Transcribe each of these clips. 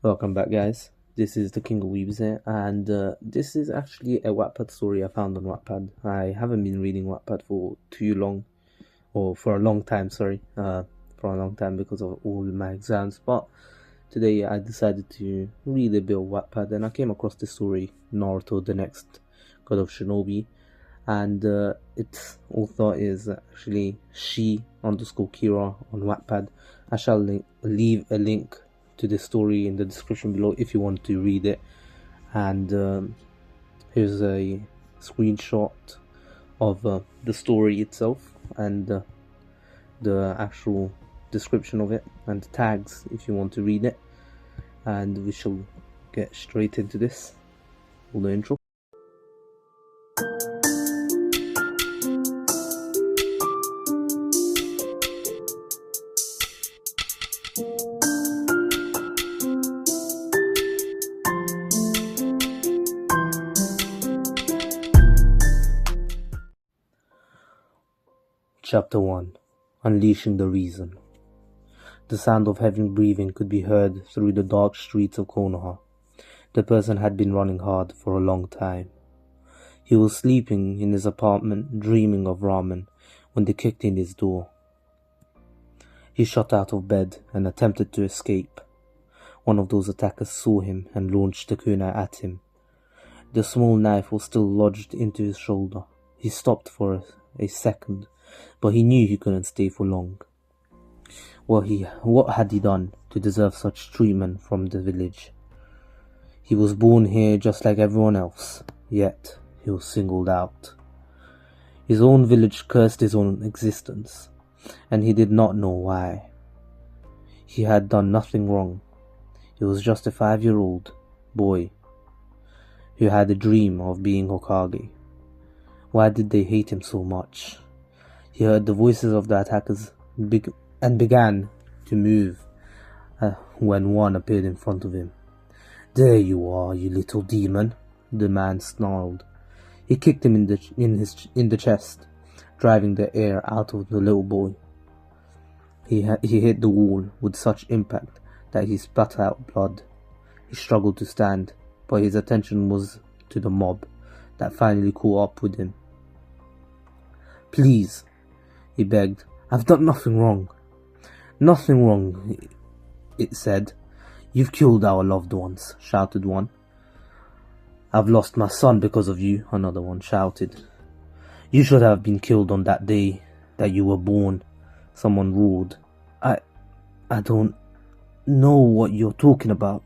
Welcome back, guys. This is the King of Weebs here, and this is actually a Wattpad story I found on Wattpad. I haven't been reading Wattpad for too long, or for a long time, sorry, for a long time because of all my exams, but today I decided to read a bit of Wattpad, and I came across this story, Naruto, the next god of Shinobi, and its author is actually she_Kira on Wattpad. I shall leave a link to the story in the description below if you want to read it. And here's a screenshot of the story itself and the actual description of it and the tags if you want to read it. And we shall get straight into this. All the intro. Chapter 1. Unleashing the Reason. The sound of heavy breathing could be heard through the dark streets of Konoha. The person had been running hard for a long time. He was sleeping in his apartment, dreaming of ramen, when they kicked in his door. He shot out of bed and attempted to escape. One of those attackers saw him and launched a kunai at him. The small knife was still lodged into his shoulder. He stopped for a second, but he knew he couldn't stay for long. What had he done to deserve such treatment from the village? He was born here just like everyone else, yet he was singled out. His own village cursed his own existence, and he did not know why. He had done nothing wrong. He was just a 5-year-old boy who had a dream of being Hokage. Why did they hate him so much? He heard the voices of the attackers and began to move when one appeared in front of him. "There you are, you little demon," the man snarled. He kicked him in the chest, driving the air out of the little boy. He hit the wall with such impact that he spat out blood. He struggled to stand, but his attention was to the mob that finally caught up with him. "Please," he begged, "I've done nothing wrong." "Nothing wrong," it said. "You've killed our loved ones," shouted one. "I've lost my son because of you," another one shouted. "You should have been killed on that day that you were born," someone roared. I don't know what you're talking about,"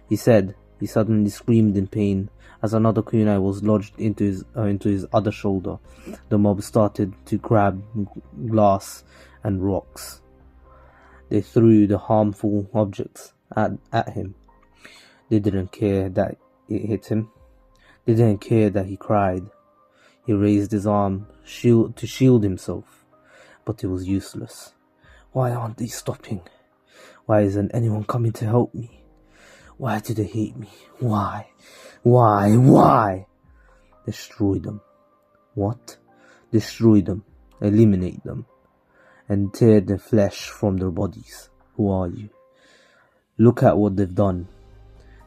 he said. He suddenly screamed in pain as another kunai was lodged into his other shoulder. The mob started to grab glass and rocks. They threw the harmful objects at him. They didn't care that it hit him. They didn't care that he cried. He raised his arm to shield himself, but it was useless. Why aren't they stopping? Why isn't anyone coming to help me? Why do they hate me? Why? Destroy them. What? Destroy them, eliminate them, and tear the flesh from their bodies. Who are you? Look at what they've done.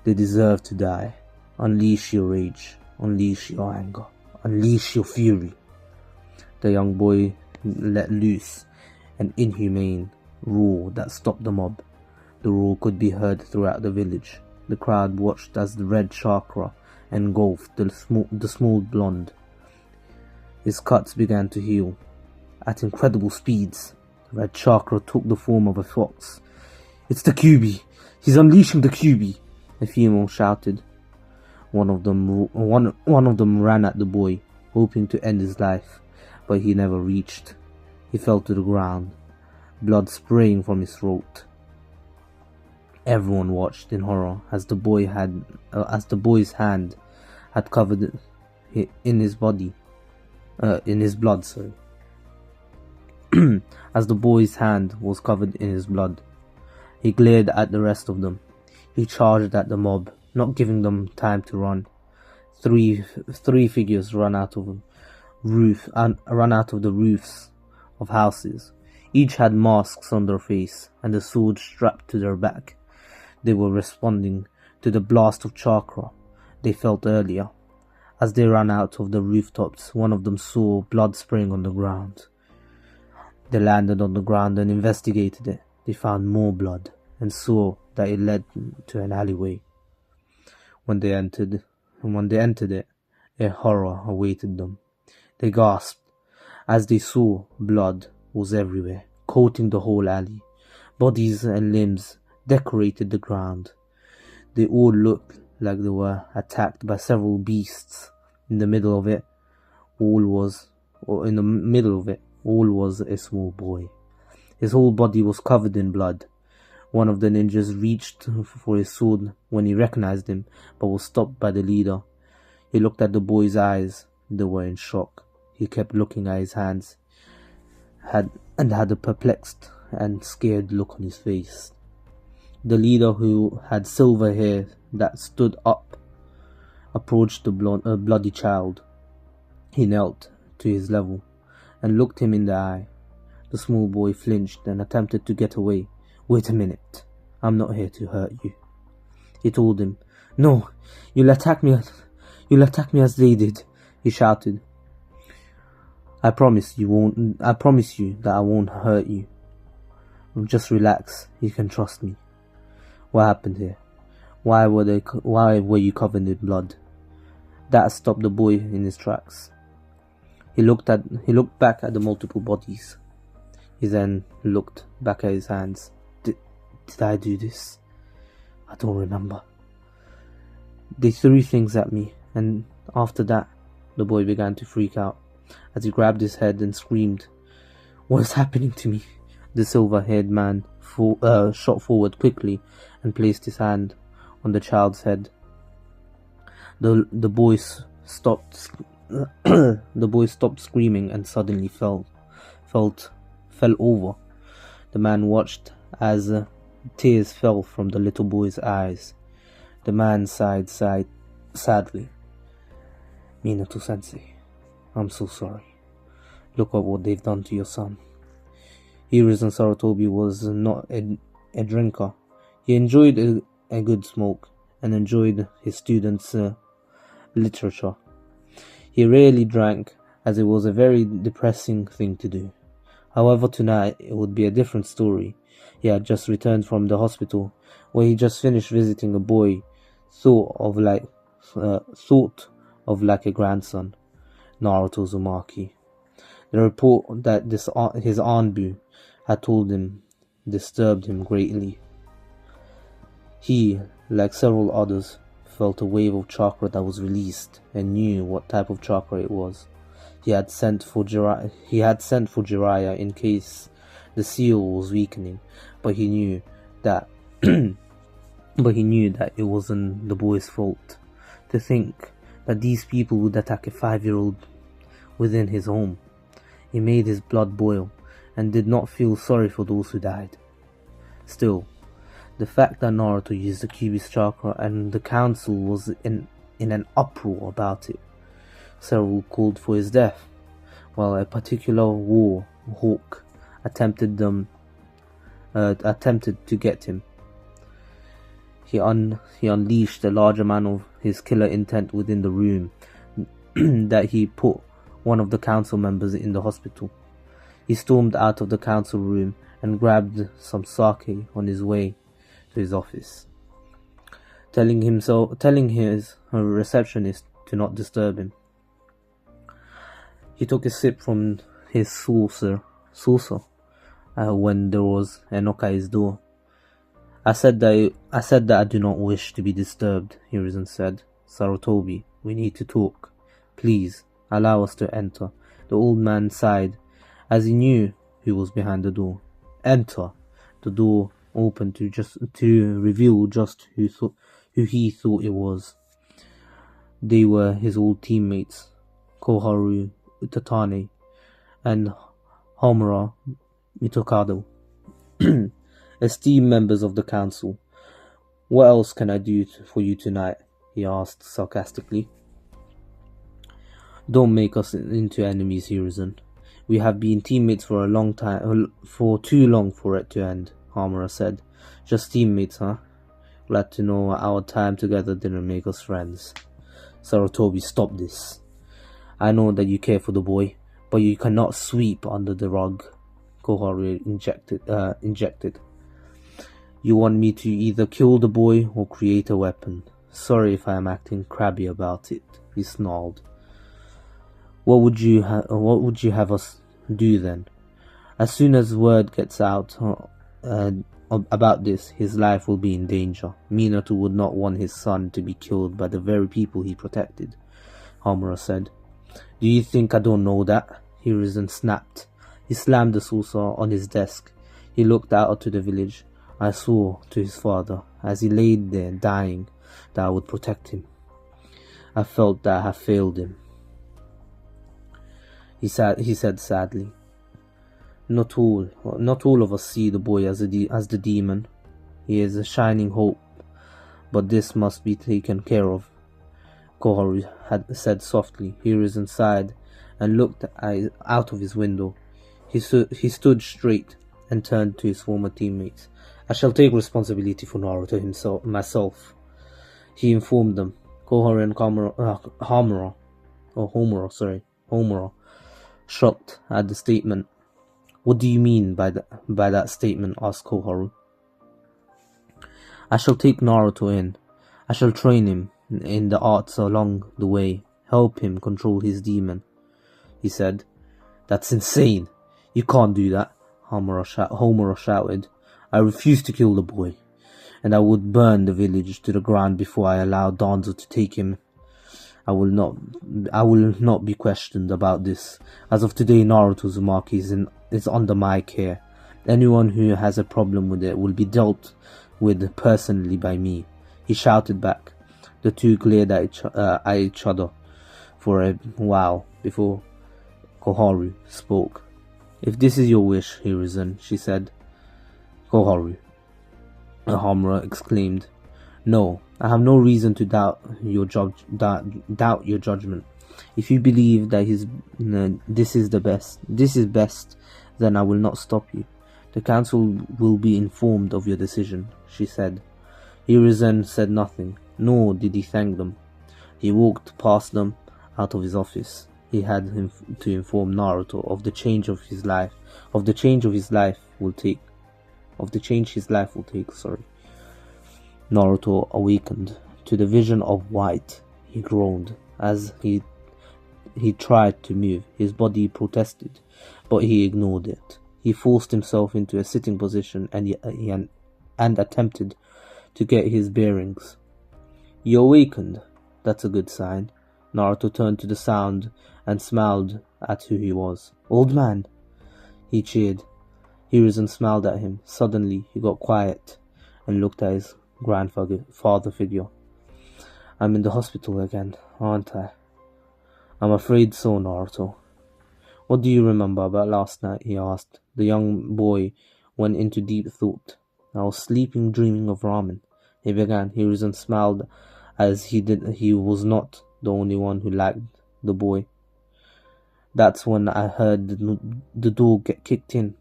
They deserve to die. Unleash your rage, unleash your anger, unleash your fury. The young boy let loose an inhumane roar that stopped the mob. The roar could be heard throughout the village. The crowd watched as the red chakra engulfed the small blonde. His cuts began to heal at incredible speeds. The red chakra took the form of a fox. "It's the Kyuubi! He's unleashing the Kyuubi!" a female shouted. One of them ran at the boy, hoping to end his life, but he never reached. He fell to the ground, blood spraying from his throat. Everyone watched in horror as the boy's hand had covered in his blood. As the boy's hand was covered in his blood, he glared at the rest of them. He charged at the mob, not giving them time to run. Three figures ran out of the roofs of houses. Each had masks on their face and a sword strapped to their back. They were responding to the blast of chakra they felt earlier. As they ran out of the rooftops, one of them saw blood spraying on the ground. They landed on the ground and investigated it. They found more blood and saw that it led to an alleyway. When they entered it, a horror awaited them. They gasped as they saw blood was everywhere, coating the whole alley. Bodies and limbs decorated the ground. They all looked like they were attacked by several beasts. In the middle of it all was a small boy. His whole body was covered in blood. One of the ninjas reached for his sword when he recognized him, but was stopped by the leader. He looked at the boy's eyes. They were in shock. He kept looking at his hands had a perplexed and scared look on his face. The leader, who had silver hair that stood up, approached the bloody child. He knelt to his level and looked him in the eye. The small boy flinched and attempted to get away. "Wait a minute. I'm not here to hurt you," he told him. "No, you'll attack me as they did," he shouted. I promise you that I won't hurt you. Just relax. You can trust me." "What happened here? Why were you covered in blood?" That stopped the boy in his tracks. He looked back at the multiple bodies. He then looked back at his hands. Did I do this? I don't remember. They threw things at me, and after that, the boy began to freak out as he grabbed his head and screamed, "What is happening to me?" The silver-haired man shot forward quickly and placed his hand on the child's head. The boy stopped screaming and suddenly fell over. The man watched as tears fell from the little boy's eyes. The man sighed sadly. "Minato-sensei, I'm so sorry. Look at what they've done to your son." Hiruzen Sarutobi was not a drinker. He enjoyed a good smoke and enjoyed his students' literature. He rarely drank, as it was a very depressing thing to do. However, tonight it would be a different story. He had just returned from the hospital, where he just finished visiting a boy thought of like a grandson, Naruto Uzumaki. The report that his Anbu had told him disturbed him greatly. He, like several others, felt a wave of chakra that was released and knew what type of chakra it was. He had sent for Jiraiya in case the seal was weakening, but he knew that it wasn't the boy's fault. To think that these people would attack a 5-year-old within his home. He made his blood boil and did not feel sorry for those who died. Still, the fact that Naruto used the Kyuubi's chakra and the council was in an uproar about it. Several called for his death, while a particular war hawk attempted to get him. He unleashed a large amount of his killer intent within the room that he put one of the council members in the hospital. He stormed out of the council room and grabbed some sake on his way to his office, telling his receptionist to not disturb him. He took a sip from his saucer when there was a knock at his door. I said that I do not wish to be disturbed," Hiruzen said. "Sarutobi, we need to talk. Please, allow us to enter." The old man sighed, as he knew who was behind the door. "Enter." The door opened to reveal just who he thought it was. They were his old teammates, Koharu Utatane and Homura Mitokado. "Esteemed members of the council, what else can I do for you tonight?" he asked sarcastically. "Don't make us into enemies, Hiruzen. We have been teammates for a long time, for too long for it to end," Homura said. "Just teammates, huh? Glad to know our time together didn't make us friends. Sarutobi, stop this. I know that you care for the boy, but you cannot sweep under the rug. Koharu injected. You want me to either kill the boy or create a weapon. Sorry if I am acting crabby about it, he snarled. What would you have us do then? As soon as word gets out about this, his life will be in danger. Minato would not want his son to be killed by the very people he protected, Homura said. Do you think I don't know that? Hiruzen snapped. He slammed the saucer on his desk. He looked out to the village. I swore to his father, as he lay there dying, that I would protect him. I felt that I had failed him. He said sadly. Not all of us see the boy as the demon. He is a shining hope, but this must be taken care of. Koharu had said softly. Hiruzen sighed and looked out of his window. He stood straight and turned to his former teammates. I shall take responsibility for Naruto myself, he informed them. Koharu and Homura, shocked at the statement. What do you mean by that statement? Asked Koharu. I shall take Naruto in. I shall train him in the arts along the way, help him control his demon, he said. That's insane. You can't do that, Homura shouted. I refuse to kill the boy, and I would burn the village to the ground before I allow Danzo to take him. I will not be questioned about this. As of today, Naruto Uzumaki is under my care. Anyone who has a problem with it will be dealt with personally by me, he shouted back. The two glared at each other for a while before Koharu spoke. If this is your wish, Hiruzen, she said. Koharu, Homura exclaimed. No, I have no reason to doubt your judgment. If you believe that this is best, then I will not stop you. The council will be informed of your decision, she said. Hiruzen said nothing, nor did he thank them. He walked past them out of his office. He had to inform Naruto of the change his life will take. Naruto awakened to the vision of white. He groaned as he tried to move. His body protested, but he ignored it. He forced himself into a sitting position and attempted to get his bearings. You awakened. That's a good sign. Naruto turned to the sound and smiled at who he was. Old man, he cheered. Hiruzen smiled at him. Suddenly, he got quiet and looked at his grandfather figure. I'm in the hospital again, aren't I? I'm afraid so, Naruto. What do you remember about last night? He asked. The young boy went into deep thought. I was sleeping, dreaming of ramen. He began. Hiruzen smiled as he was not the only one who liked the boy. That's when I heard the door get kicked in.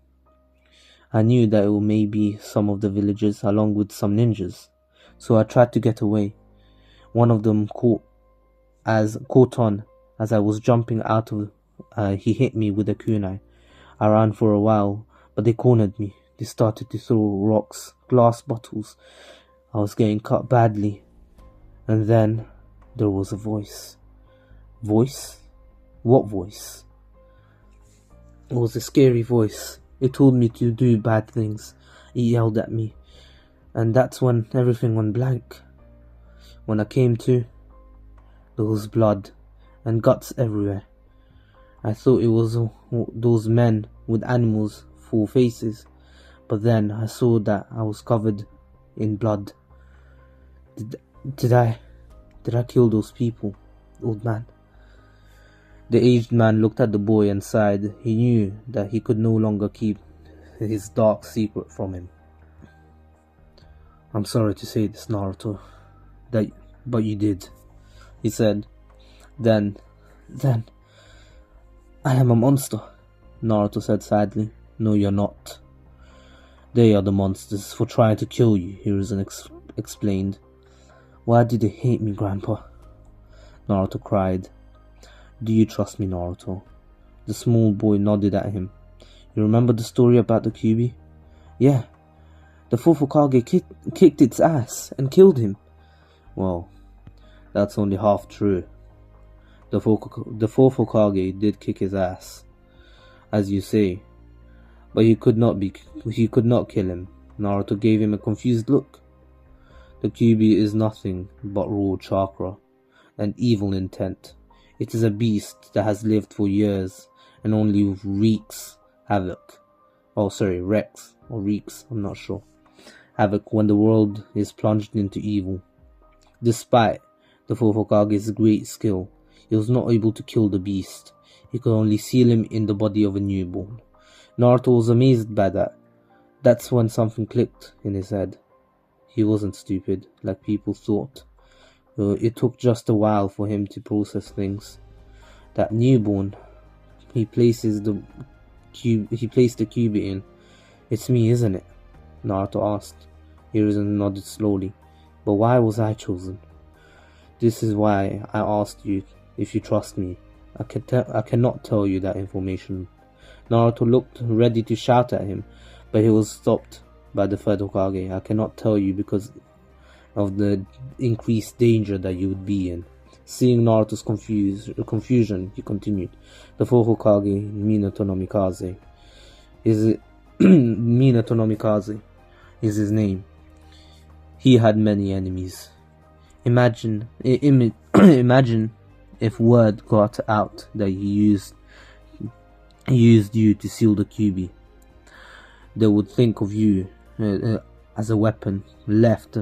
I knew that it may be some of the villagers along with some ninjas, so I tried to get away. One of them caught on as I was jumping out of. He hit me with a kunai. I ran for a while, but they cornered me. They started to throw rocks, glass bottles. I was getting cut badly. And then there was a voice. Voice? What voice? It was a scary voice. It told me to do bad things. It yelled at me. And that's when everything went blank. When I came to, there was blood and guts everywhere. I thought it was those men with animals for faces, but then I saw that I was covered in blood. Did I kill those people, old man? The aged man looked at the boy and sighed. He knew that he could no longer keep his dark secret from him. I'm sorry to say this, Naruto, but you did, he said. Then, I am a monster, Naruto said sadly. No, you're not. They are the monsters for trying to kill you, Hiruzen explained. Why do they hate me, Grandpa? Naruto cried. Do you trust me, Naruto? The small boy nodded at him. You remember the story about the Kyuubi? Yeah. The fourth Hokage kicked its ass and killed him. Well, that's only half true. The fourth Hokage did kick his ass, as you say, but he could not kill him. Naruto gave him a confused look. The Kyuubi is nothing but raw chakra and evil intent. It is a beast that has lived for years and only wreaks havoc. Reeks, I'm not sure. Havoc when the world is plunged into evil. Despite the fourth Hokage's great skill, he was not able to kill the beast. He could only seal him in the body of a newborn. Naruto was amazed by that. That's when something clicked in his head. He wasn't stupid, like people thought. It took just a while for him to process things. That newborn, he placed the Kyuubi in. It's me, isn't it? Naruto asked. Hiruzen nodded slowly. But why was I chosen? This is why I asked you if you trust me. I cannot tell you that information. Naruto looked ready to shout at him, but he was stopped by the third Hokage. I cannot tell you because of the increased danger that you would be in. Seeing Naruto's confusion, he continued. The fourth Hokage, Minato no Mikaze, Minato no Mikaze is his name. He had many enemies. Imagine if word got out that he used you to seal the Kyuubi. They would think of you as a weapon left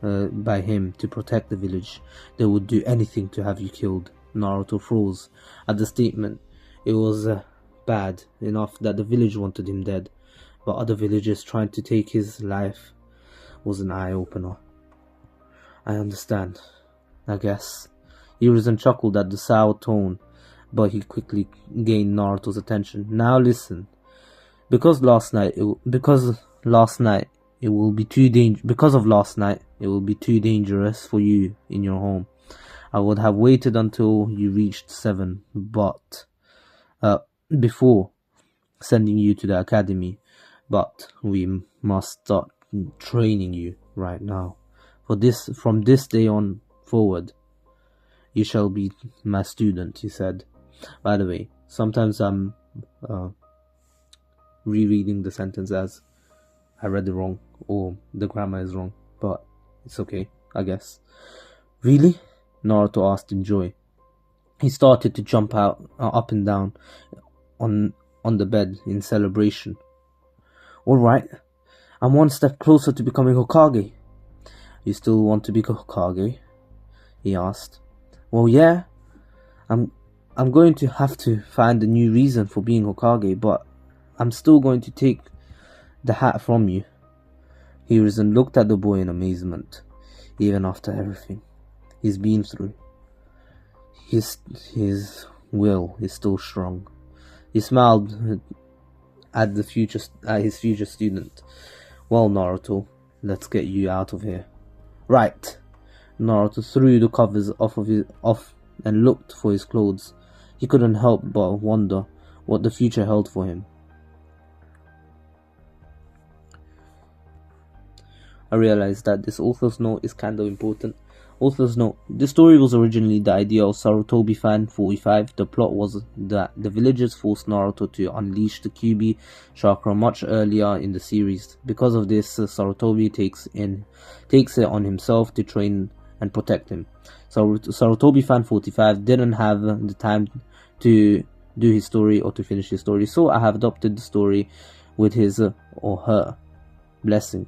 by him to protect the village. They would do anything to have you killed. Naruto froze at the statement. It was bad enough that the village wanted him dead, but other villagers trying to take his life was an eye-opener. I understand, I guess. Hiruzen chuckled at the sour tone, but he quickly gained Naruto's attention. Now listen. Because of last night, it will be too dangerous for you in your home. I would have waited until you reached 7, but before sending you to the academy. But we must start training you right now. From this day on forward, you shall be my student, he said. By the way, sometimes I'm rereading the sentence as I read it wrong, or the grammar is wrong, but it's okay, I guess. Really? Naruto asked in joy. He started to jump up and down on the bed in celebration. Alright, I'm one step closer to becoming Hokage. You still want to be Hokage? He asked. Well, yeah. I'm going to have to find a new reason for being Hokage, but I'm still going to take the hat from you. Hiruzen looked at the boy in amazement. Even after everything he's been through, his will is still strong. He smiled at his future student. Well, Naruto, let's get you out of here. Right. Naruto threw the covers off and looked for his clothes. He couldn't help but wonder what the future held for him. I realized that this author's note is kind of important. Author's note. The story was originally the idea of Sarutobi fan 45. The plot was that the villagers forced Naruto to unleash the Kyuubi chakra much earlier in the series. Because of this, Sarutobi takes it on himself to train and protect him. Sarutobi fan 45 didn't have the time to do his story or to finish his story, so I have adopted the story with his or her blessing.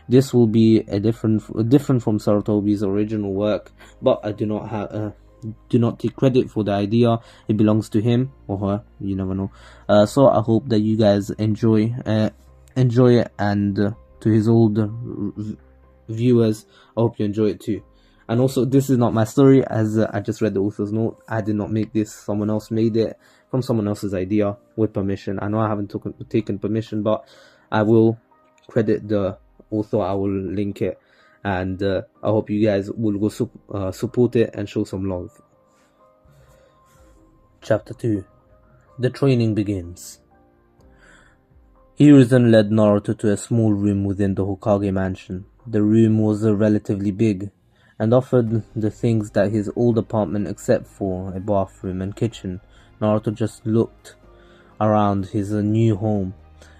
This will be different from Sarutobi's original work, but I do not take credit for the idea. It belongs to him or her. You never know. So I hope that you guys enjoy it, and to his old viewers, I hope you enjoy it too. And also, this is not my story, as I just read the author's note. I did not make this. Someone else made it from someone else's idea with permission. I know I haven't taken permission, but I will credit the author. I will link it, and I hope you guys will go support it and show some love. Chapter 2. The training begins. Hiruzen led Naruto to a small room within the Hokage mansion. The room was relatively big, and offered the things that his old apartment except for a bathroom and kitchen. Naruto just looked around his new home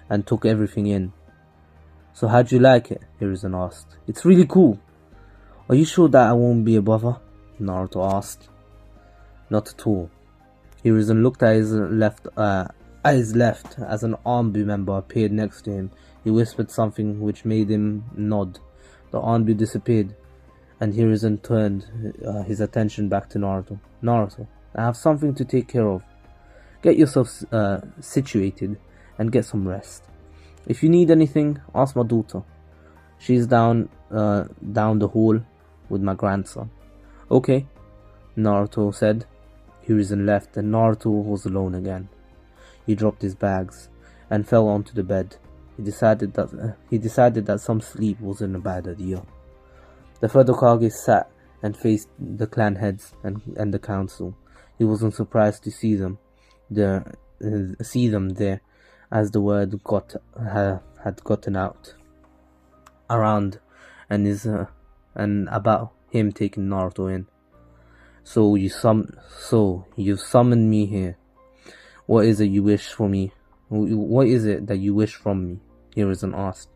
and took everything in. So how'd you like it? Hiruzen asked. It's really cool. Are you sure that I won't be a bother? Naruto asked. Not at all. Hiruzen looked at his left as an Anbu member appeared next to him. He whispered something which made him nod. The Anbu disappeared, and Hiruzen turned his attention back to Naruto. Naruto, I have something to take care of. Get yourself situated and get some rest. If you need anything, ask my daughter. She's down the hall with my grandson. Okay, Naruto said. Hiruzen left, and Naruto was alone again. He dropped his bags and fell onto the bed. He decided that some sleep wasn't a bad idea. The third Hokage sat and faced the clan heads and the council. He wasn't surprised to see them there, as the word had gotten out around and about him taking Naruto in. So you've summoned me here. What is it you wish for me? What is it that you wish from me? Hiruzen asked.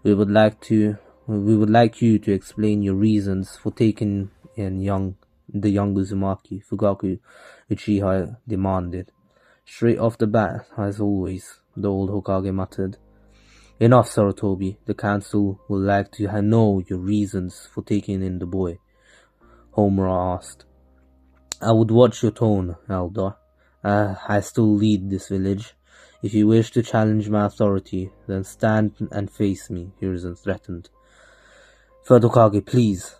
We would like you to explain your reasons for taking in the young Uzumaki, Fugaku Uchiha demanded. Straight off the bat, as always, the old Hokage muttered. Enough, Sarutobi. The council would like to know your reasons for taking in the boy, Homura asked. I would watch your tone, Elder. I still lead this village. If you wish to challenge my authority, then stand and face me, Hiruzen threatened. Third Hokage, please.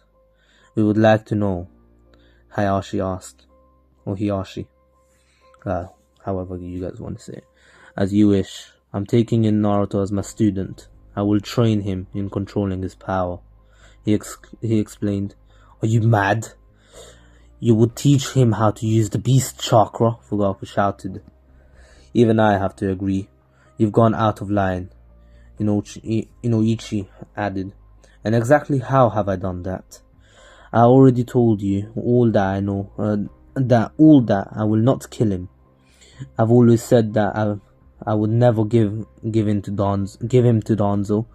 We would like to know, Hayashi asked. Or Hiyashi. However you guys want to say it. As you wish. I'm taking in Naruto as my student. I will train him in controlling his power. He explained. Are you mad? You would teach him how to use the beast chakra, Fugaku shouted. Even I have to agree. You've gone out of line, Inoichi added. And exactly how have I done that? I already told you all that I know, that I will not kill him. I've always said that I would never give him to Danzo.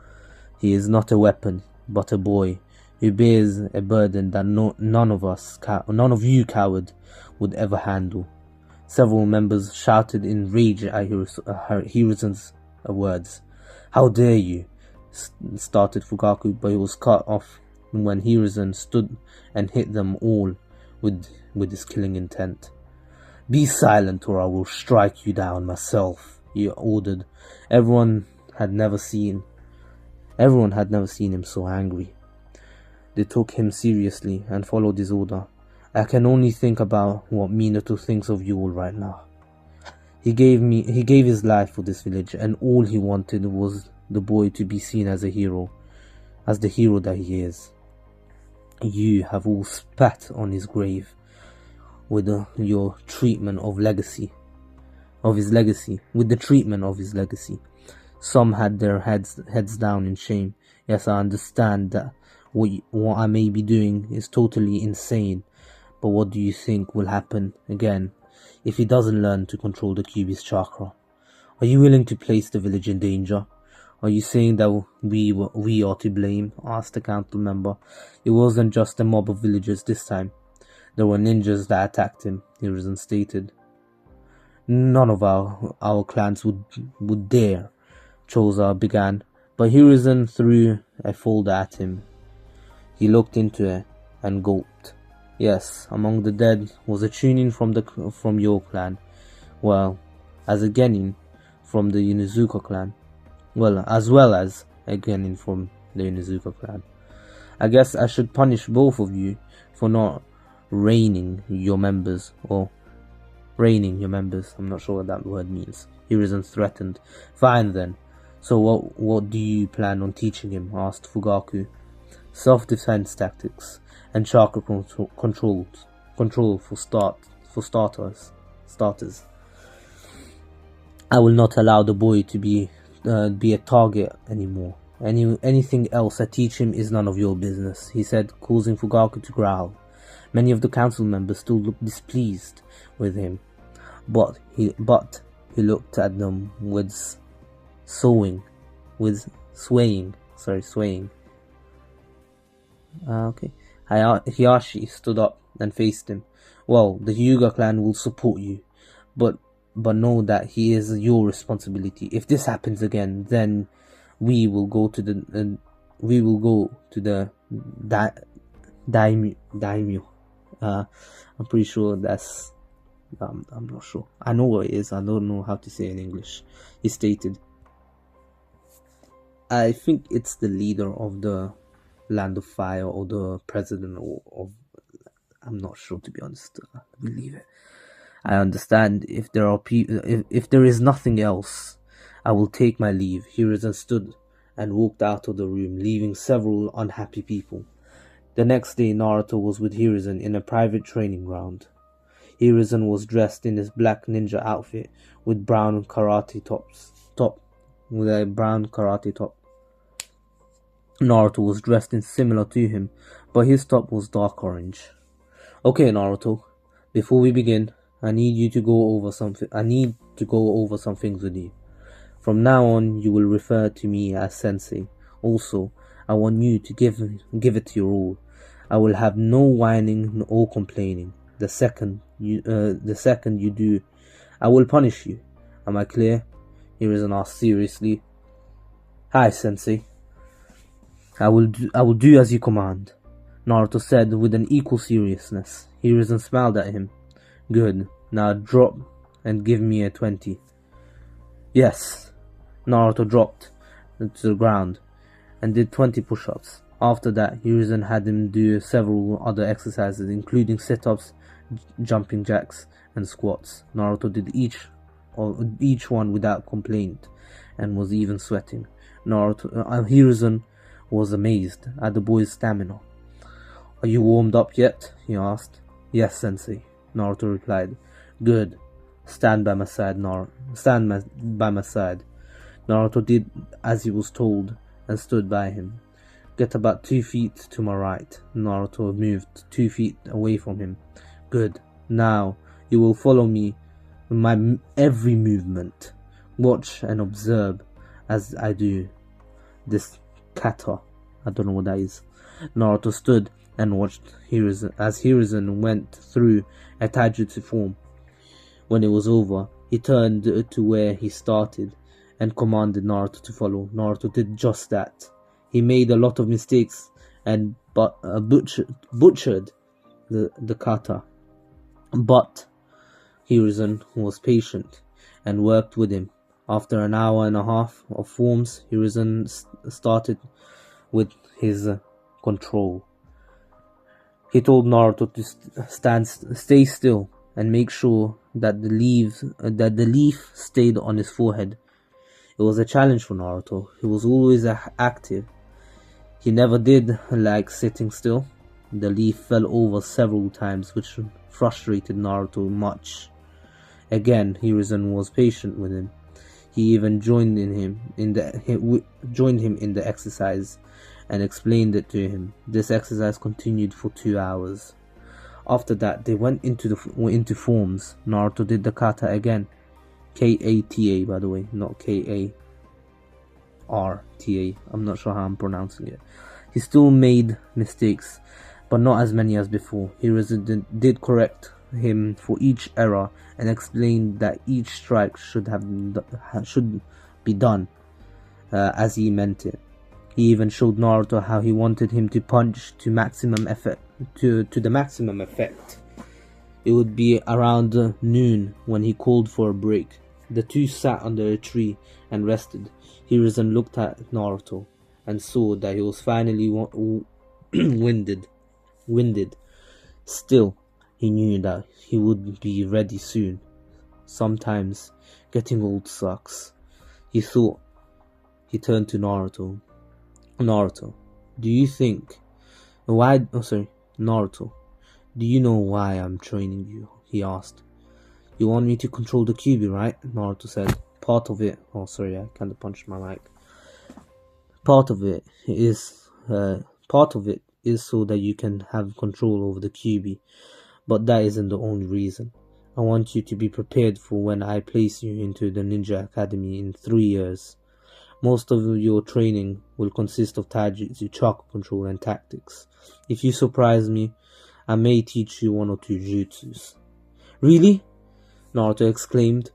He is not a weapon, but a boy who bears a burden that none of you coward would ever handle. Several members shouted in rage at Hiruzen's words. How dare you? Started Fugaku, but he was cut off when Hiruzen stood and hit them all with his killing intent. Be silent or I will strike you down myself, he ordered. Everyone had never seen him so angry. They took him seriously and followed his order. I can only think about what Minato thinks of you all right now. He gave his life for this village, and all he wanted was the boy to be seen as a hero, as the hero that he is. You have all spat on his grave with your treatment of his legacy. Some had their heads down in shame. Yes, I understand that what I may be doing is totally insane, but what do you think will happen again if he doesn't learn to control the Kyuubi's chakra? Are you willing to place the village in danger? Are you saying that we are to blame? Asked the council member. It wasn't just a mob of villagers this time. There were ninjas that attacked him, Hiruzen stated. None of our clans would dare, Choza began, but Hiruzen threw a folder at him. He looked into it and gulped. Yes, among the dead was a Chunin from your clan, as a Genin from the Inuzuka clan, as well as a Genin from the Inuzuka clan. I guess I should punish both of you for not reigning your members. I'm not sure what that word means. Hiruzen threatened. Fine then. So what do you plan on teaching him? Asked Fugaku. self-defense tactics, and chakra control for starters. I will not allow the boy to be a target anymore. Anything else I teach him is none of your business, he said, causing Fugaku to growl. Many of the council members still looked displeased with him, but he looked at them with swaying. Okay. Hiyashi stood up and faced him. Well, the Hyuga clan will support you, but know that he is your responsibility. If this happens again, then we will go to the daimyo. I'm pretty sure that's. I'm not sure. I know what it is. I don't know how to say it in English. He stated. I think it's the leader of the Land of Fire or the president of. I'm not sure, to be honest. I believe it. I understand. If there is nothing else, I will take my leave. Hiruzen stood and walked out of the room, leaving several unhappy people. The next day, Naruto was with Hiruzen in a private training ground. Hiruzen was dressed in his black ninja outfit with brown karate top. Naruto was dressed in similar to him, but his top was dark orange. Okay, Naruto, before we begin, I need to go over some things with you. From now on, you will refer to me as Sensei. Also, I want you to give it your all. I will have no whining or complaining. The second you do, I will punish you. Am I clear? Hiruzen asked seriously. Hi, Sensei. I will do as you command, Naruto said with an equal seriousness. Hiruzen smiled at him. Good. Now drop and give me a 20. Yes. Naruto dropped to the ground and did 20 push-ups. After that, Hiruzen had him do several other exercises, including sit-ups, jumping jacks, and squats. Naruto did each one without complaint and was even sweating. Hiruzen was amazed at the boy's stamina. Are you warmed up yet? He asked. Yes, Sensei, Naruto replied. Good. Stand by my side. Naruto did as he was told and stood by him. Get about 2 feet to my right. Naruto moved 2 feet away from him. Good. Now you will follow me with my every movement. Watch and observe as I do this kata. I don't know what that is. Naruto stood and watched Hiruzen went through a taijutsu form. When it was over, he turned to where he started and commanded Naruto to follow. Naruto did just that. He made a lot of mistakes and butchered the kata. But Hiruzen was patient and worked with him. After an hour and a half of forms, Hiruzen started with his control. He told Naruto to stay still and make sure that the leaf stayed on his forehead. It was a challenge for Naruto. He was always active. He never did like sitting still. The leaf fell over several times, which frustrated Naruto much. Again, Hiruzen was patient with him. He even joined him in the exercise and explained it to him. This exercise continued for 2 hours. After that, they went into forms. Naruto did the kata again. K-A-T-A, by the way, not K-A-R-T-A. I'm not sure how I'm pronouncing it. He still made mistakes, but not as many as before. Hiruzen did correct him for each error and explained that each strike should be done as he meant it. He even showed Naruto how he wanted him to punch to maximum effect. To the maximum effect. It would be around noon when he called for a break. The two sat under a tree and rested. Hiruzen looked at Naruto and saw that he was finally winded. Still, he knew that he would be ready soon. Sometimes getting old sucks, he thought. He turned to Naruto. Naruto, do you think Why? Oh, sorry, Naruto. Do you know why I'm training you? He asked. You want me to control the Kyuubi, right? Naruto said. Part of it. Oh, sorry, I kind of punched my mic. Part of it is. Part of it is so that you can have control over the Kyuubi, but that isn't the only reason. I want you to be prepared for when I place you into the Ninja Academy in 3 years. Most of your training will consist of taijutsu, chakra control, and tactics. If you surprise me, I may teach you 1 or 2 jutsus. Really? Naruto exclaimed.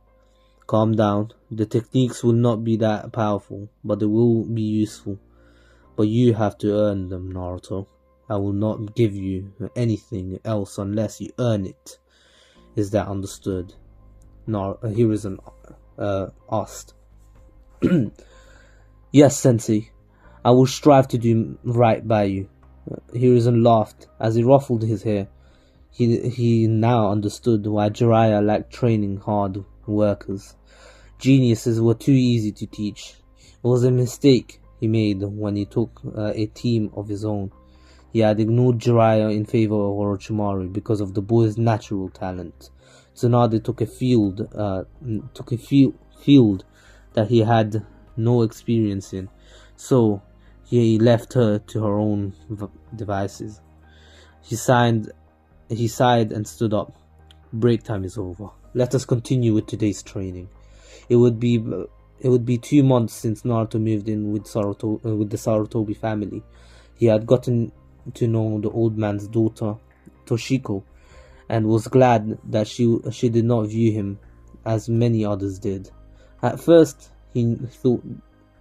Calm down. The techniques will not be that powerful, but they will be useful. But you have to earn them, Naruto. I will not give you anything else unless you earn it. Is that understood? Hiruzen asked. Yes, Sensei. I will strive to do right by you. Hiruzen laughed as he ruffled his hair. He now understood why Jiraiya lacked training hard workers. Geniuses were too easy to teach. It was a mistake he made when he took a team of his own. He had ignored Jiraiya in favor of Orochimaru because of the boy's natural talent. Tsunade took a field that he had no experience in, so he left her to her own devices. He sighed and stood up. Break time is over. Let us continue with today's training. It would be 2 months since Naruto moved in with the Sarutobi family. He had gotten to know the old man's daughter, Toshiko, and was glad that she did not view him as many others did. At first, he thought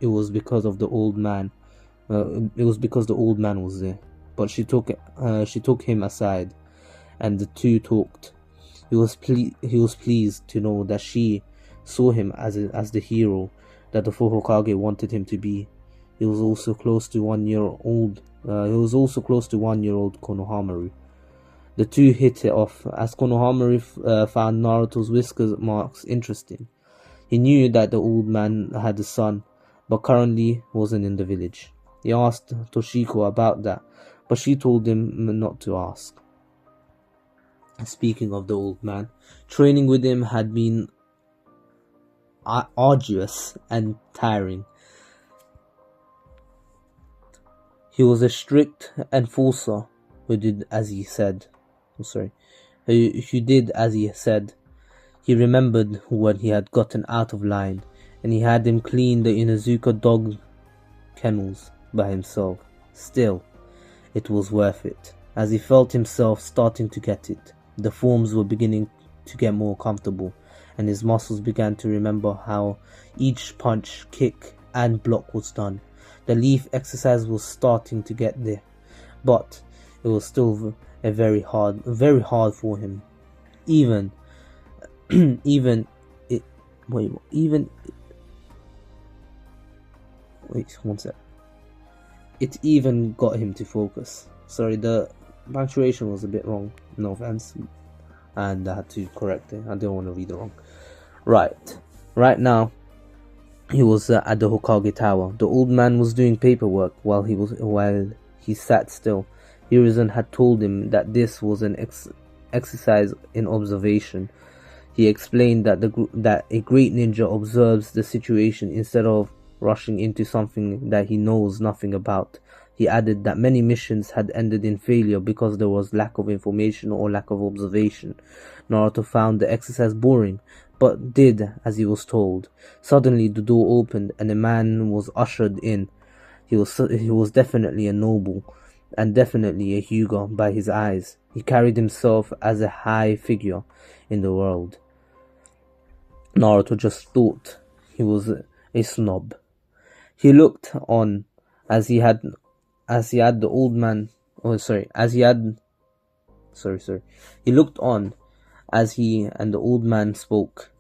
it was because of the old man. It was because the old man was there. But she took him aside, and the two talked. He was pleased to know that she saw him as the hero that the four Hokage wanted him to be. He was also close to 1 year old. Konohamaru. The two hit it off as Konohamaru found Naruto's whisker marks interesting. He knew that the old man had a son, but currently wasn't in the village. He asked Toshiko about that, but she told him not to ask. Speaking of the old man, training with him had been arduous and tiring. He was a strict enforcer who did as he said. Who did as he said. He remembered when he had gotten out of line, and he had him clean the Inuzuka dog kennels by himself. Still, it was worth it, as he felt himself starting to get it. The forms were beginning to get more comfortable, and his muscles began to remember how each punch, kick, and block was done. The leaf exercise was starting to get there, but it was still very hard for him. It even got him to focus. Sorry, the punctuation was a bit wrong. No offense, and I had to correct it. I didn't want to read it wrong. Right now, he was at the Hokage Tower. The old man was doing paperwork while he sat still. Hiruzen had told him that this was an exercise in observation. He explained that a great ninja observes the situation instead of rushing into something that he knows nothing about. He added that many missions had ended in failure because there was lack of information or lack of observation. Naruto found the exercise boring, but did as he was told. Suddenly the door opened and a man was ushered in. He was definitely a noble, and definitely a Hyuga by his eyes. He carried himself as a high figure in the world. Naruto just thought he was a snob. He looked on as he had the old man. He looked on as he and the old man spoke.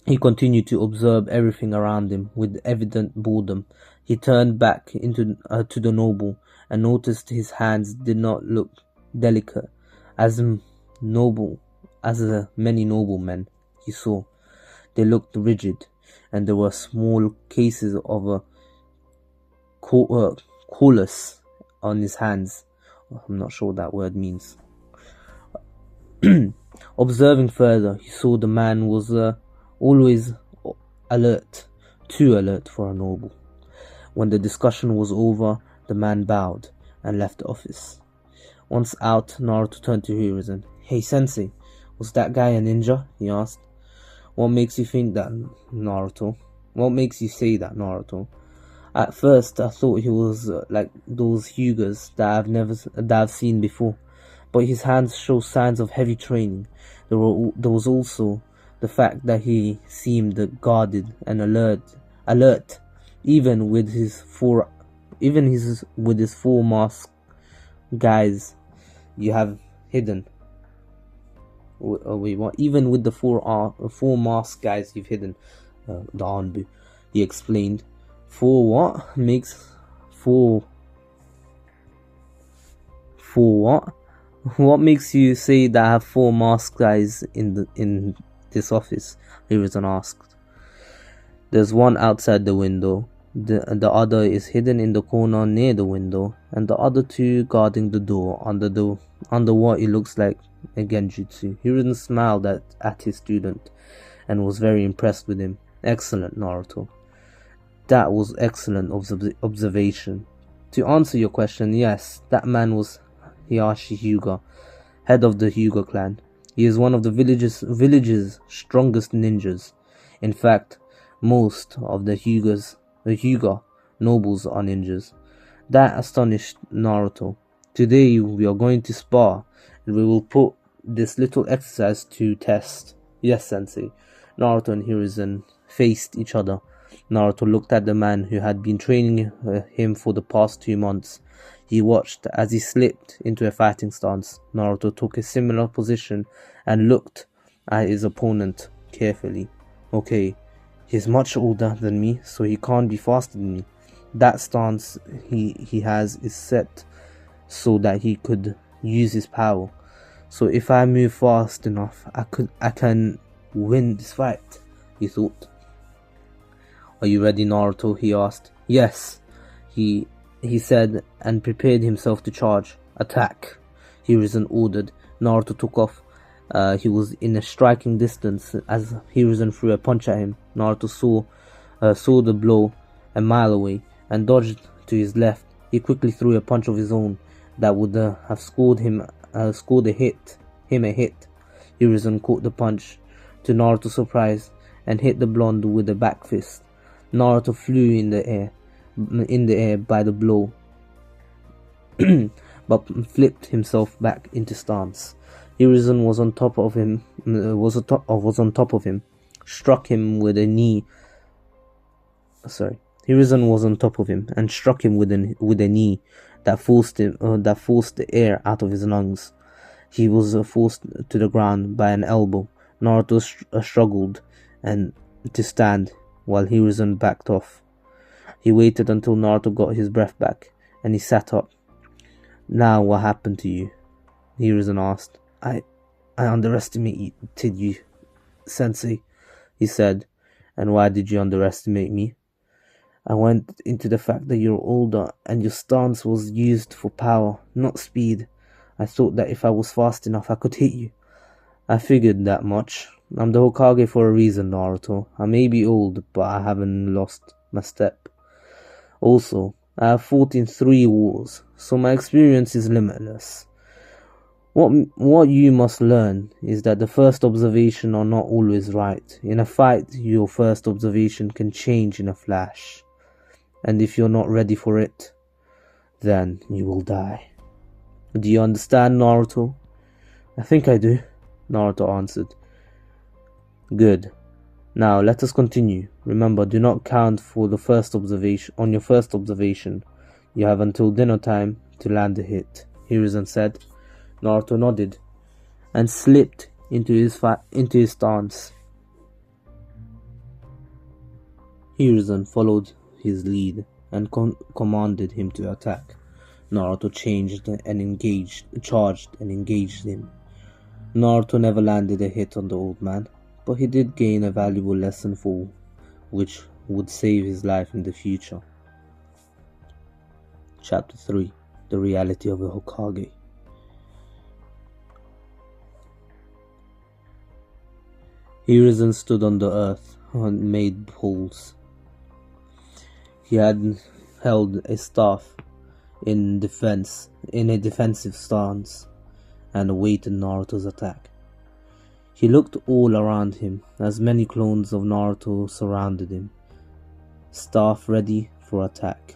He continued to observe everything around him with evident boredom. He turned back to the noble and noticed his hands did not look delicate as many noblemen he saw. They looked rigid, and there were small cases of a callus on his hands. I'm not sure what that word means. Observing further, he saw the man was always alert, too alert for a noble. When the discussion was over, the man bowed and left the office. Once out, Naruto turned to Hiruzen. "Hey sensei, was that guy a ninja?" he asked. "What makes you think that, Naruto? What makes you say that, Naruto?" "At first, I thought he was like those Hyugas that I've seen before, but his hands show signs of heavy training. There was also the fact that he seemed guarded and alert, even with his four masked guys you have hidden. Wait, what? Even with the four masked guys you've hidden, the Anbu," he explained. "For what makes for what? What makes you say that I have four masked guys in this office?" Hiruzen asked. "There's one outside the window. The other is hidden in the corner near the window, and the other two guarding the door under what it looks like a genjutsu." Hiruzen smiled at his student and was very impressed with him. "Excellent, Naruto. That was excellent observation. To answer your question, yes, that man was Hiyashi Hyuga, head of the Hyuga clan. He is one of the village's strongest ninjas. In fact, most of the Hyuga nobles are ninjas." That astonished Naruto. "Today we are going to spar, and we will put this little exercise to test." "Yes, sensei." Naruto and Hiruzen faced each other. Naruto looked at the man who had been training him for the past 2 months. He watched as he slipped into a fighting stance. Naruto took a similar position and looked at his opponent carefully. "Okay, he's much older than me, so he can't be faster than me. That stance he has is set so that he could use his power. So if I move fast enough, I can win this fight," he thought. "Are you ready, Naruto?" he asked. "Yes," he said, and prepared himself to charge. "Attack," Hiruzen ordered. Naruto took off. He was in a striking distance as Hiruzen threw a punch at him. Naruto saw the blow a mile away and dodged to his left. He quickly threw a punch of his own that would have scored him a hit. Hiruzen caught the punch, to Naruto's surprise, and hit the blonde with a back fist. Naruto flew in the air by the blow, but flipped himself back into stance. Hiruzen was on top of him, struck him with a knee. Hiruzen was on top of him and struck him with a knee that forced the air out of his lungs. He was forced to the ground by an elbow. Naruto struggled to stand while Hiruzen backed off. He waited until Naruto got his breath back, and he sat up. "Now what happened to you?" Hiruzen asked. I underestimated you, sensei," he said. "And why did you underestimate me?" "I went into the fact that you're older, and your stance was used for power, not speed. I thought that if I was fast enough, I could hit you." "I figured that much. I'm the Hokage for a reason, Naruto. I may be old, but I haven't lost my step. Also, I have fought in 3 wars, so my experience is limitless. What you must learn is that the first observation are not always right. In a fight, your first observation can change in a flash. And if you're not ready for it, then you will die. Do you understand, Naruto?" "I think I do," Naruto answered. "Good. Now let us continue. Remember, do not count for the first observation. On your first observation, you have until dinner time to land a hit," Hiruzen said. Naruto nodded and slipped into his stance. Hiruzen followed his lead and commanded him to attack. Naruto charged and engaged him. Naruto never landed a hit on the old man, but he did gain a valuable lesson which would save his life in the future. Chapter 3. the reality of a Hokage. Hiruzen stood on the earth and made pulls. He had held a staff in a defensive stance, and awaited Naruto's attack. He looked all around him as many clones of Naruto surrounded him, staff ready for attack.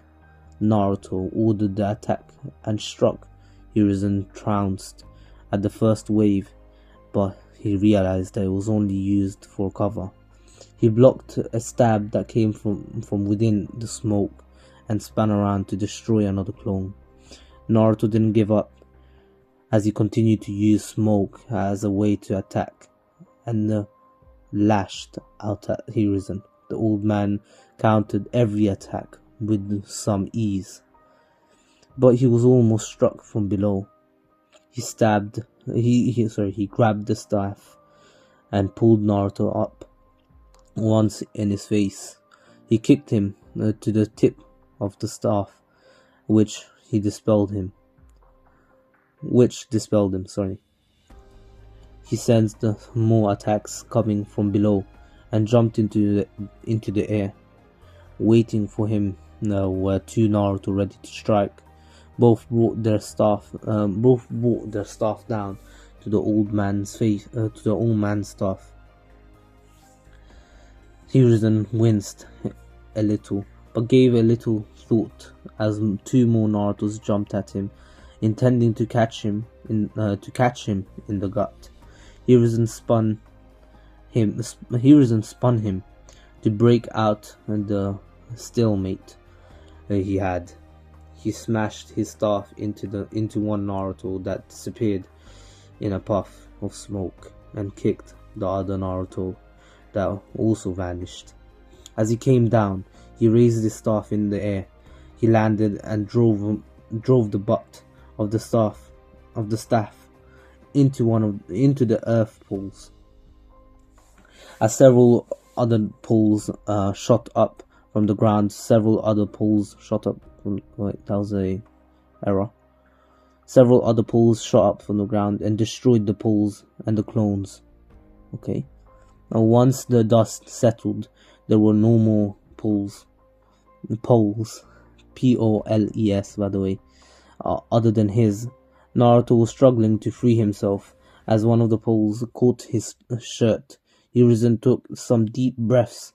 Naruto ordered the attack and struck. Hiruzen trounced at the first wave, but he realized that it was only used for cover. He blocked a stab that came from within the smoke and spun around to destroy another clone. Naruto didn't give up as he continued to use smoke as a way to attack and lashed out at Hiruzen. The old man countered every attack with some ease, but he was almost struck from below. He grabbed the staff and pulled Naruto up once in his face. He kicked him to the tip of the staff, which dispelled him. He sensed more attacks coming from below and jumped into the air. Waiting for him were two Naruto ready to strike. Both brought their staff down to the old man's staff. Hiruzen winced a little, but gave a little thought as two more Narutos jumped at him, intending to catch him in the gut. Hiruzen spun him to break out the stalemate he had. He smashed his staff into one Naruto that disappeared in a puff of smoke, and kicked the other Naruto that also vanished. As he came down, he raised his staff in the air. He landed and drove the butt of the staff into the earth pools. As several other pools shot up from the ground, Several other pools shot up from the ground and destroyed the pools and the clones. Okay. Now, once the dust settled, there were no more poles, P-O-L-E-S, by the way, other than his. Naruto was struggling to free himself as one of the poles caught his shirt. Hiruzen took some deep breaths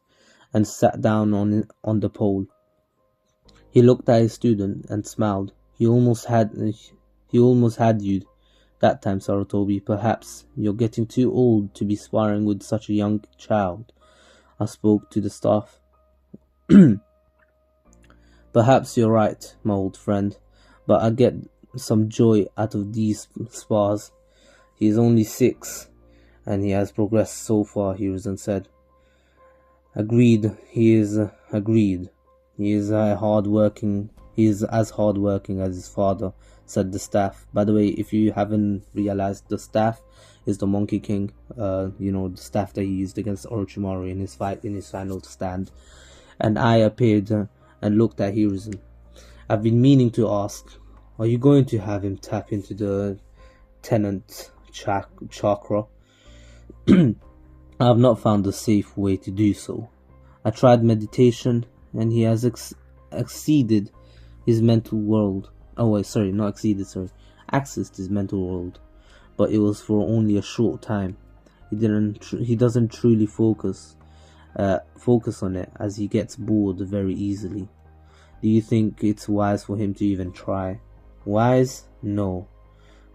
and sat down on the pole. He looked at his student and smiled. He almost had you that time, Sarutobi. Perhaps you're getting too old to be sparring with such a young child. I spoke to the staff. Perhaps you're right, my old friend, but I get some joy out of these spars. He's only 6, and he has progressed so far, Hiruzen said. Agreed. He is as hardworking as his father, said the staff. By the way, if you haven't realized, the staff is the Monkey King. The staff that he used against Orochimaru in his final stand. And I appeared and looked at Hiruzen. I've been meaning to ask, are you going to have him tap into the tenant chakra? I have not found a safe way to do so. I tried meditation, and he has accessed his mental world. Accessed his mental world, but it was for only a short time. He doesn't truly focus on it, as he gets bored very easily. Do you think it's wise for him to even try? Wise? No,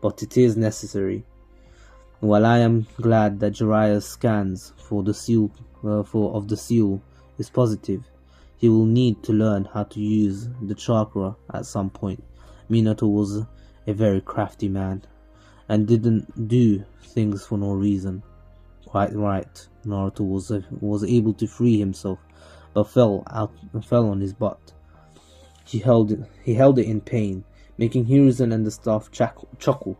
but it is necessary. While I am glad that Jiraiya's scans for the seal is positive, he will need to learn how to use the chakra at some point. Minato was a very crafty man and didn't do things for no reason. Quite right. Naruto was able to free himself, but fell on his butt. He held it in pain, making Hiruzen and the staff chuckle.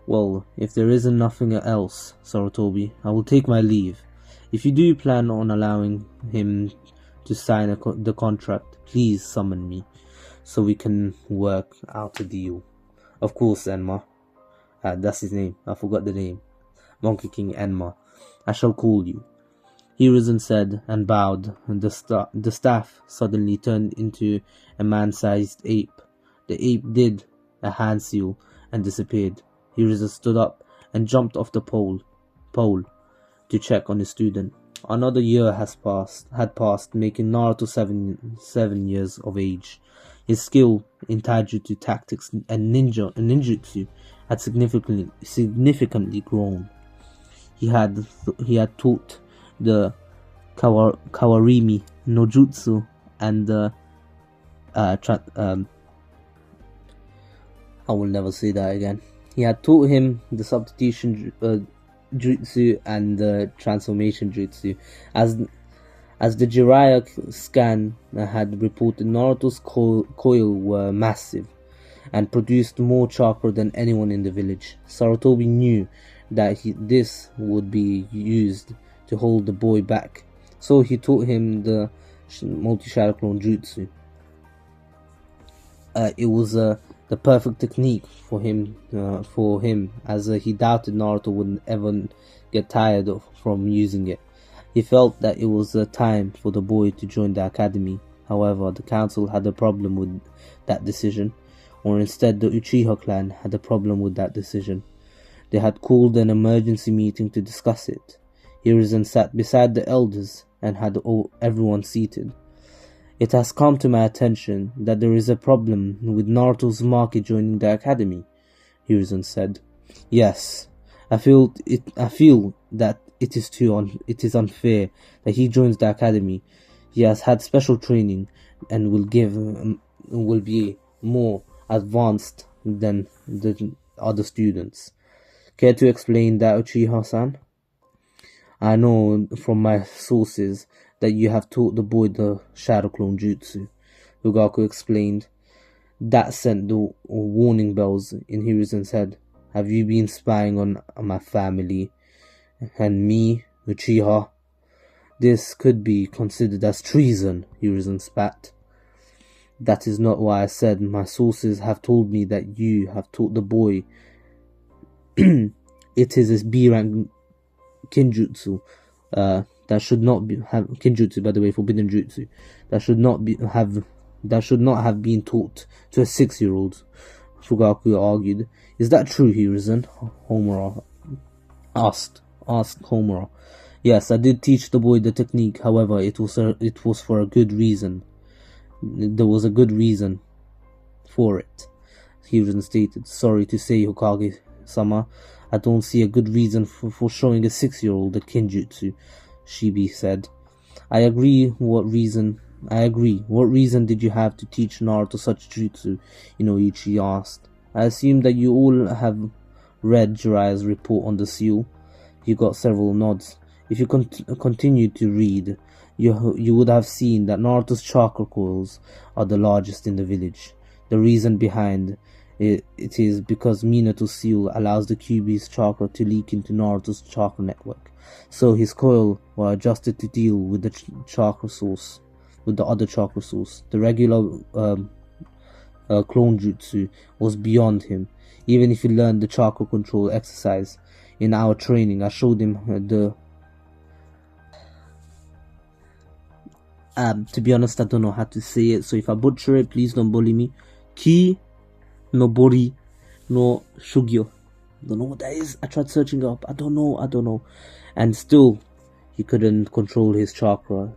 Well, if there isn't nothing else, Sarutobi, I will take my leave. If you do plan on allowing him to sign the contract, please summon me. so we can work out a deal. Of course, Enma. That's his name. I forgot the name. Monkey King Enma. I shall call you. Hiruzen said and bowed, and the staff suddenly turned into a man-sized ape. The ape did a hand seal and disappeared. Hiruzen stood up and jumped off the pole to check on his student. Another year had passed, making Naruto 7 years of age. His skill in taijutsu tactics and ninjutsu had significantly grown. He had taught the Kawarimi no Jutsu and the I will never say that again. He had taught him the substitution jutsu and the transformation jutsu. As the Jiraiya scan had reported, Naruto's coil were massive and produced more chakra than anyone in the village. Sarutobi knew that this would be used to hold the boy back, so he taught him the multi-shadow clone jutsu. It was the perfect technique for him, as he doubted Naruto would ever get tired from using it. He felt that it was time for the boy to join the academy. However, the council had a problem with that decision, or instead the Uchiha clan had a problem with that decision. They had called an emergency meeting to discuss it. Hiruzen sat beside the elders and had everyone seated. It has come to my attention that there is a problem with Naruto's Uzumaki joining the academy, Hiruzen said. Yes, I feel that it is unfair that he joins the academy. He has had special training and will be more advanced than the other students. Care to explain that, Uchiha-san? I know from my sources that you have taught the boy the Shadow Clone Jutsu, Fugaku explained. That sent the warning bells in Hiruzen's head. Have you been spying on my family and me, Uchiha? This could be considered as treason, Hiruzen spat. That is not why I said. My sources have told me that you have taught the boy. It is a B-rank Kinjutsu that should not have Kinjutsu, by the way, forbidden jutsu. That should not have been taught to a 6-year-old. Fugaku argued. Is that true, Hiruzen? Homura asked Homura. Yes, I did teach the boy the technique. However, it was for a good reason. There was a good reason for it, Hiruzen stated. Sorry to say, Hokage-sama, I don't see a good reason for showing a 6-year-old the Kinjutsu, Shibi said. I agree. What reason did you have to teach Naruto such jutsu? Inoichi asked. I assume that you all have read Jiraiya's report on the seal. He got several nods. If you continue to read, you would have seen that Naruto's chakra coils are the largest in the village. The reason behind it is because Minato's seal allows the Kyuubi's chakra to leak into Naruto's chakra network. So his coil were adjusted to deal with the other chakra source. The regular clone jutsu was beyond him. Even if he learned the chakra control exercise in our training, I showed him to be honest, I don't know how to say it, so if I butcher it, please don't bully me. Ki no bori no shugyo. Don't know what that is. I tried searching it up. I don't know. And still, he couldn't control his chakra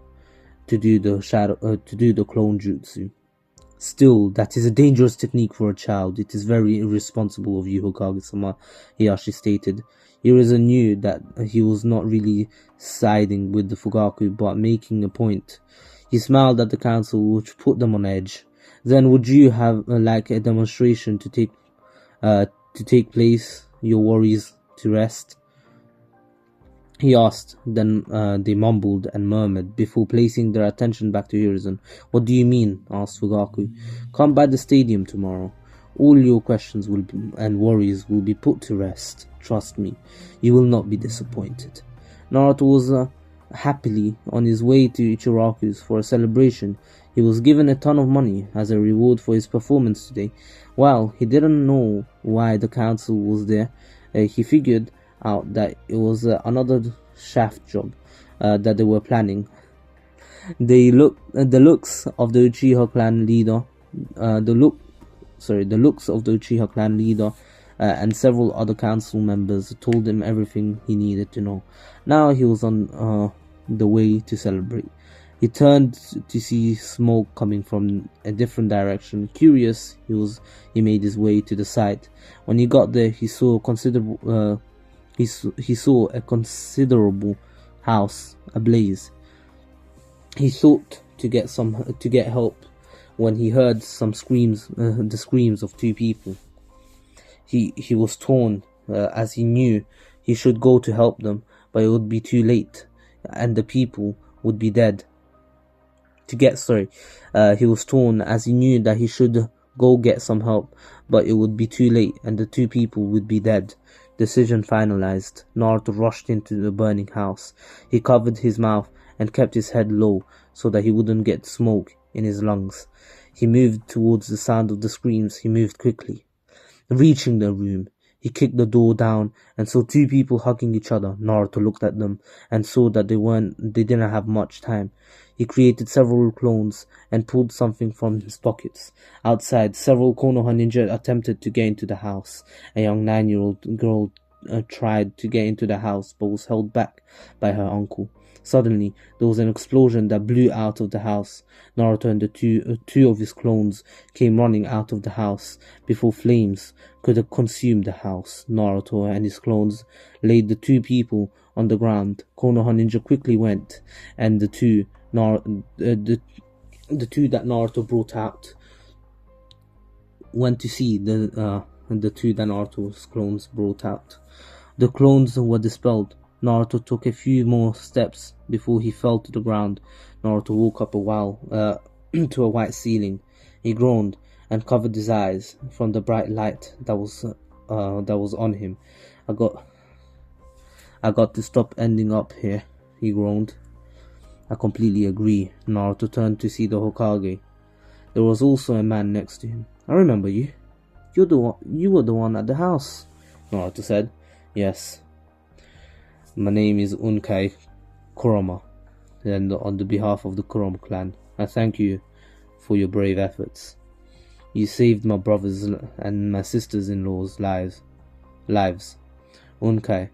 to do the clone jutsu. Still, that is a dangerous technique for a child. It is very irresponsible of you, Hokage-sama, Hiyashi stated. Hiruzen knew that he was not really siding with the Fugaku, but making a point. He smiled at the council, which put them on edge. Then would you have a demonstration to take place, your worries to rest? He asked. Then they mumbled and murmured before placing their attention back to Hiruzen. What do you mean? Asked Fugaku. Come by the stadium tomorrow. All your questions and worries will be put to rest. Trust me, you will not be disappointed. Naruto was happily on his way to Ichiraku's for a celebration. He was given a ton of money as a reward for his performance today. While he didn't know why the council was there, he figured out that it was another shaft job that they were planning. The looks of the Uchiha clan leader, the looks of the Uchiha clan leader and several other council members told him everything he needed to know. Now he was on the way to celebrate. He turned to see smoke coming from a different direction. Curious, he made his way to the site. When he got there, he saw a considerable house ablaze. He thought to get help when he heard some screams, the screams of two people. He was torn as he knew he should go to help them, but it would be too late, and the people would be dead. He was torn as he knew that he should go get some help, but it would be too late, and the two people would be dead. Decision finalized. Naruto rushed into the burning house. He covered his mouth and kept his head low so that he wouldn't get smoke in his lungs. He moved towards the sound of the screams. He moved quickly. Reaching the room, he kicked the door down and saw two people hugging each other. Naruto looked at them and saw that they didn't have much time. He created several clones and pulled something from his pockets. Outside, several Konoha ninja attempted to get into the house. A young 9-year-old girl tried to get into the house but was held back by her uncle. Suddenly, there was an explosion that blew out of the house. Naruto and the two of his clones came running out of the house before flames could have consumed the house. Naruto and his clones laid the two people on the ground. Konoha ninja quickly went, and the two that Naruto brought out went to see the two that Naruto's clones brought out. The clones were dispelled. Naruto took a few more steps before he fell to the ground. Naruto woke up a while to a white ceiling. He groaned and covered his eyes from the bright light that was on him. I got to stop ending up here, he groaned. I completely agree. Naruto turned to see the Hokage. There was also a man next to him. I remember you. You were the one at the house, Naruto said. Yes. My name is Unkai Kurama, and on the behalf of the Kurama clan, I thank you for your brave efforts. You saved my brothers and my sisters-in-law's lives. Unkai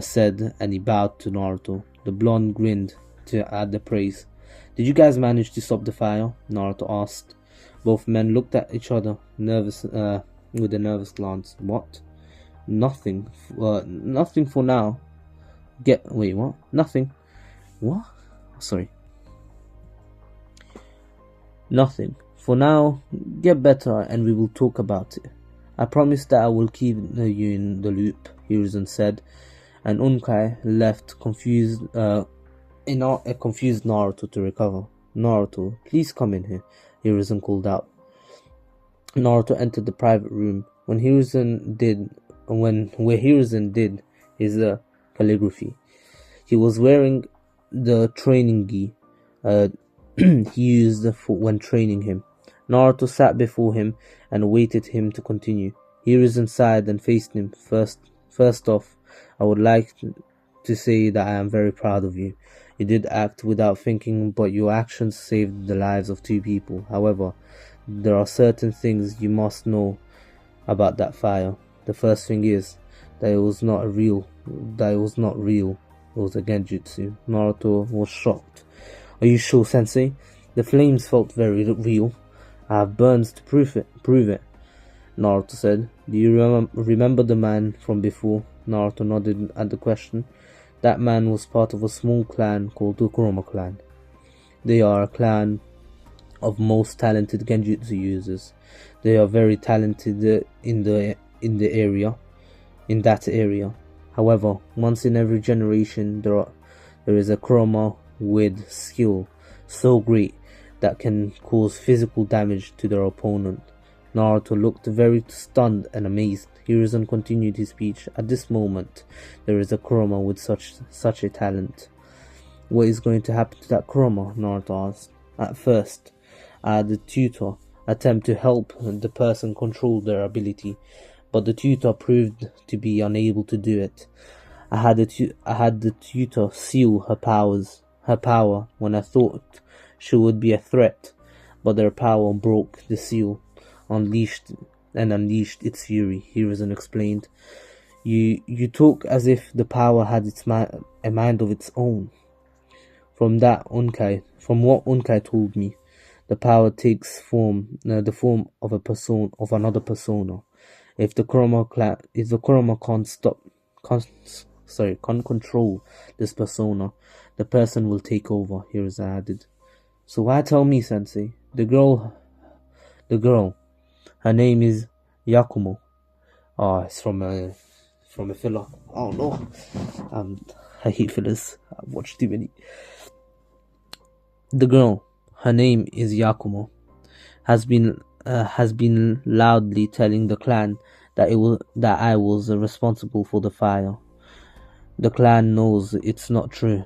said, and he bowed to Naruto. The blonde grinned to add the praise. Did you guys manage to stop the fire? Naruto asked. Both men looked at each other, with a nervous glance. What? Nothing. Nothing for now. Wait, what? Nothing. What? Sorry. Nothing. For now, get better and we will talk about it. I promise that I will keep you in the loop, Hiruzen said, and Unkai left confused Naruto to recover. Naruto, please come in here, Hiruzen called out. Naruto entered the private room. Where Hiruzen did his calligraphy. He was wearing the training gi he used when training him. Naruto sat before him and awaited him to continue. Hiruzen sighed and faced him. First off, I would like to say that I am very proud of you. You did act without thinking, but your actions saved the lives of two people. However, there are certain things you must know about that fire. The first thing is that it was not real. It was a genjutsu. Naruto was shocked. Are you sure, Sensei? The flames felt very real. I have burns to prove it. Naruto said. Do you remember the man from before? Naruto nodded at the question. That man was part of a small clan called the Kurama clan. They are a clan of most talented genjutsu users. They are very talented in that area. However, once in every generation there is a Kurama with skill so great that can cause physical damage to their opponent. Naruto looked very stunned and amazed. Hiruzen continued his speech. At this moment, there is a Kurama with such a talent. What is going to happen to that Kurama? Naruto asked. At first, I had the tutor attempt to help the person control their ability, but the tutor proved to be unable to do it. I had the tutor seal her power when I thought she would be a threat, but their power broke the seal, unleashed its fury. Hiruzen explained. You talk as if the power had a mind of its own. From what Unkai told me, the power takes the form of another persona. If the Kurama can't control this persona, the person will take over. Hiruzen added. So why tell me, Sensei? The girl, her name is Yakumo. Oh, it's from a filler. Oh no, I hate fillers. I've watched too many. The girl, her name is Yakumo, has been loudly telling the clan that I was responsible for the fire. The clan knows it's not true,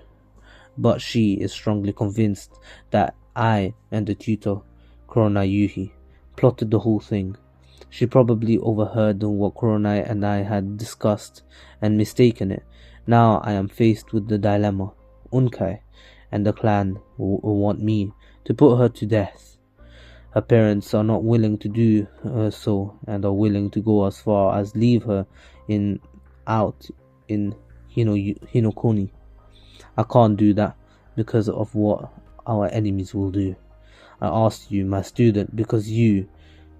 but she is strongly convinced that I and the tutor, Kuronayuhi, plotted the whole thing. She probably overheard what Kuronai and I had discussed and mistaken it. Now I am faced with the dilemma. Unkai and the clan want me to put her to death. Her parents are not willing to do so and are willing to go as far as leave her out in Hinokuni. I can't do that because of what our enemies will do. I asked you, my student, because you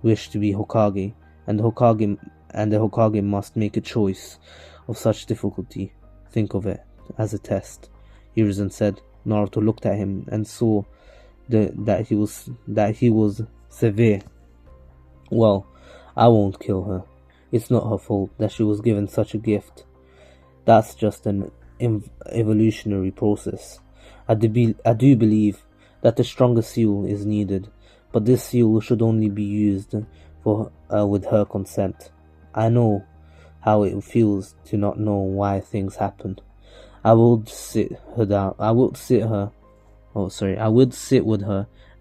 wish to be Hokage, and the Hokage must make a choice of such difficulty. Think of it as a test. Hiruzen said. Naruto looked at him and saw that he was severe. Well, I won't kill her. It's not her fault that she was given such a gift. That's just an evolutionary process. I do believe that a stronger seal is needed, but this seal should only be used with her consent. I know how it feels to not know why things happen. I would sit with her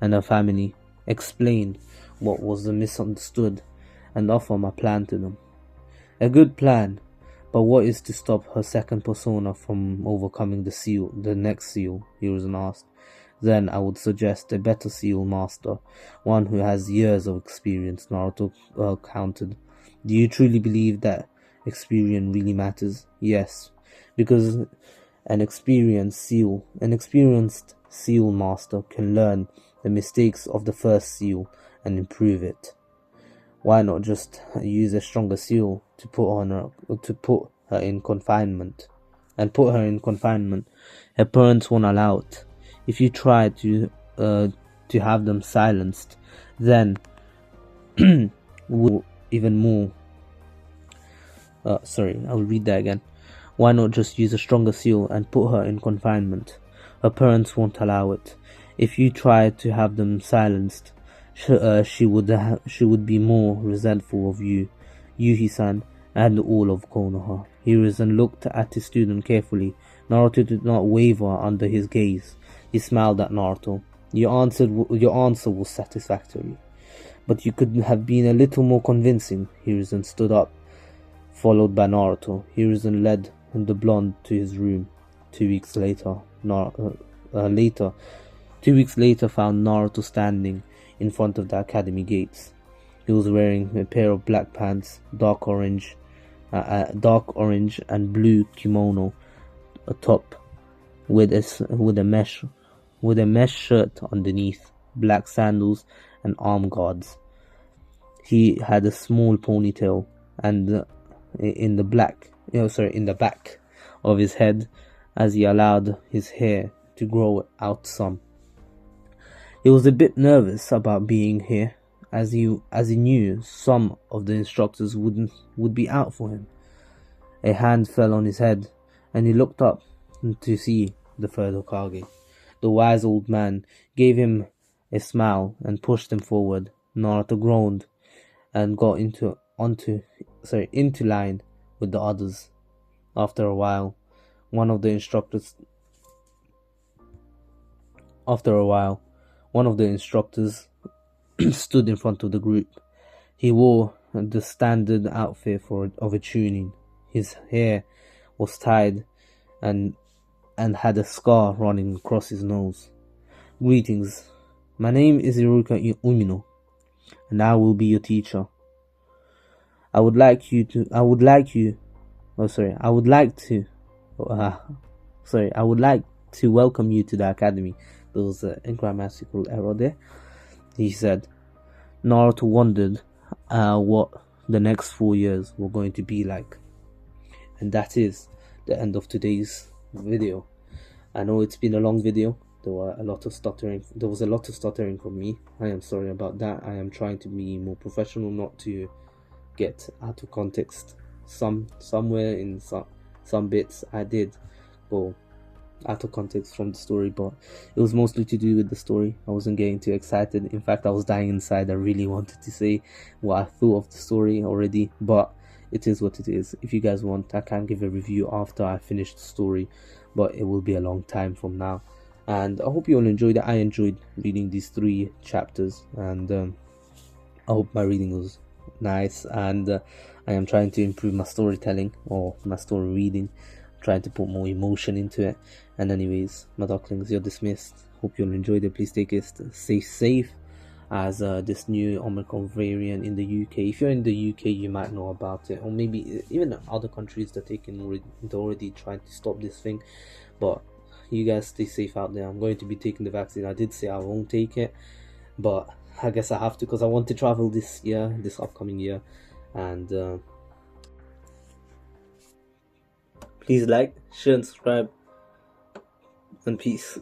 and her family, explain what was misunderstood, and offer my plan to them. A good plan, but what is to stop her second persona from overcoming the next seal? Hiruzen asked. Then I would suggest a better seal master, one who has years of experience, Naruto countered. Do you truly believe that experience really matters? Yes, because an experienced seal master can learn the mistakes of the first seal and improve it. Why not just use a stronger seal to put her in confinement? Her parents won't allow it. If you try to have them silenced, then even more. I'll read that again. Why not just use a stronger seal and put her in confinement? Her parents won't allow it. If you try to have them silenced, she would be more resentful of you, Yuhi-san, and all of Konoha. Hiruzen looked at his student carefully. Naruto did not waver under his gaze. He smiled at Naruto. Your answer was satisfactory, but you could have been a little more convincing. Hiruzen stood up, followed by Naruto. Hiruzen led the blonde to his room. 2 weeks later, found Naruto standing in front of the academy gates. He was wearing a pair of black pants, dark orange and blue kimono, a top with a mesh shirt underneath, black sandals and arm guards. He had a small ponytail and in the back of his head as he allowed his hair to grow out some. He was a bit nervous about being here, as he knew some of the instructors would be out for him. A hand fell on his head, and he looked up to see the third Hokage. The wise old man gave him a smile and pushed him forward. Naruto groaned and got into line with the others. After a while, one of the instructors One of the instructors stood in front of the group. He wore the standard outfit of a tuning. His hair was tied and had a scar running across his nose. Greetings. My name is Iruka Umino, and I will be your teacher. I would like to welcome you to the academy. There was a grammatical error there. He said. Naruto wondered what the next 4 years were going to be like. And that is the end of today's video. I know it's been a long video. There was a lot of stuttering from me. I am sorry about that. I am trying to be more professional, not to get out of context. Somewhere in some bits I did go out of context from the story, but it was mostly to do with the story. I wasn't getting too excited. In fact, I was dying inside. I really wanted to say what I thought of the story already, but it is what it is. If you guys want, I can give a review after I finish the story, but it will be a long time from now. And I hope you all enjoyed it. I enjoyed reading these 3 chapters, and I hope my reading was nice, and I am trying to improve my storytelling or my story reading, trying to put more emotion into it. And anyways, my ducklings, you're dismissed. Hope you'll enjoy it. Please stay safe as this new Omicron variant in the UK. If you're in the UK, you might know about it, or maybe even other countries that they're already trying to stop this thing. But you guys stay safe out there. I'm going to be taking the vaccine. I did say I won't take it, but I guess I have to because I want to travel this upcoming year. And please like, share, and subscribe, and peace.